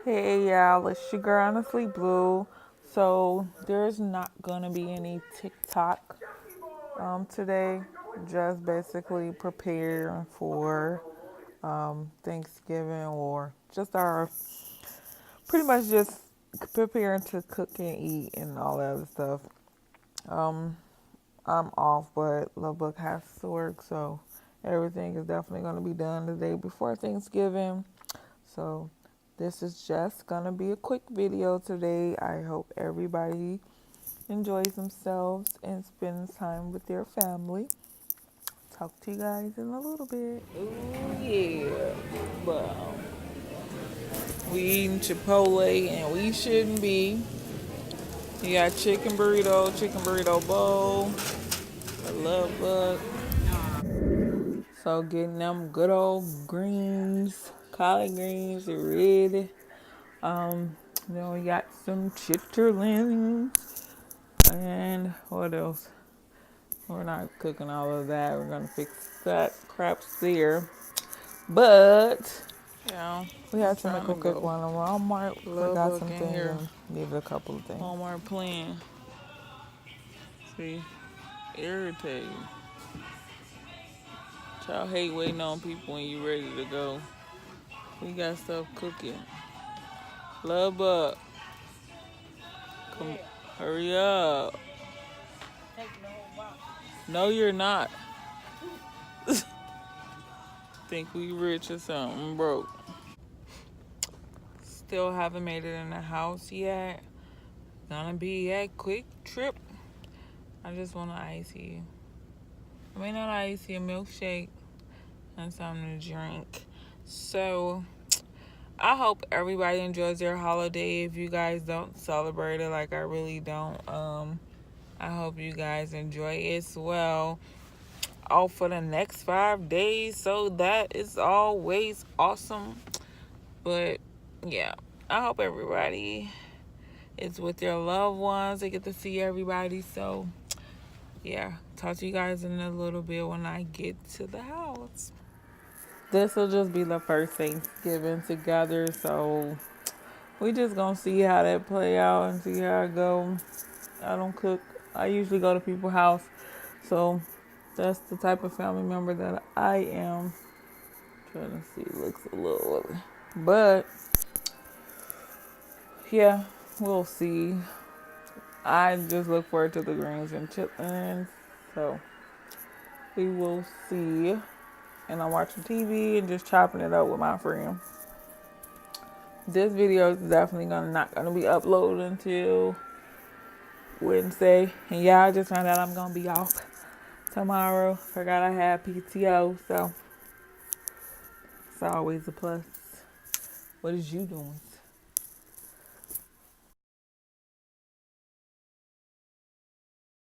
Hey y'all, it's your girl Honestly Blue. So there's not gonna be any TikTok today. Just basically preparing for Thanksgiving or just our pretty much just preparing to cook and eat and all that other stuff. Um, I'm off, but Love Book has to work, so everything is definitely gonna be done the day before Thanksgiving. So this is just gonna be a quick video today. I hope everybody enjoys themselves and spends time with their family. Talk to you guys in a little bit. Ooh yeah, well, we eating Chipotle and we shouldn't be. You got chicken burrito bowl, a love bug. So getting them good old greens, collard greens, ready. Then we got some chitterlings and what else? We're not cooking all of that. We're gonna fix that crap there. But yeah, we had to make a quick one. Walmart forgot some things and needed a couple of things. Walmart plan. See, irritating. Y'all hate waiting on people when you ready to go. We got stuff cooking. Love up. Come, hurry up. No, you're not. Think we rich or something, broke. Still haven't made it in the house yet. Gonna be a quick trip. I just want an icy. I mean, not icy, a milkshake and something to drink. So, I hope everybody enjoys their holiday. If you guys don't celebrate it, like I really don't, I hope you guys enjoy it as well. Off for the next 5 days, so that is always awesome. But yeah, I hope everybody is with their loved ones. They get to see everybody. So yeah, talk to you guys in a little bit when I get to the house. This will just be the first Thanksgiving together, so we just gonna see how that play out and see how it go. I don't cook. I usually go to people's house, so that's the type of family member that I am. Trying to see, looks a little, but yeah, we'll see. I just look forward to the greens and chitlins, so we will see. And I'm watching TV and just chopping it up with my friend. This video is definitely not gonna be uploaded until Wednesday. And yeah, I just found out I'm gonna be off tomorrow. Forgot I had PTO, so it's always a plus. What is you doing?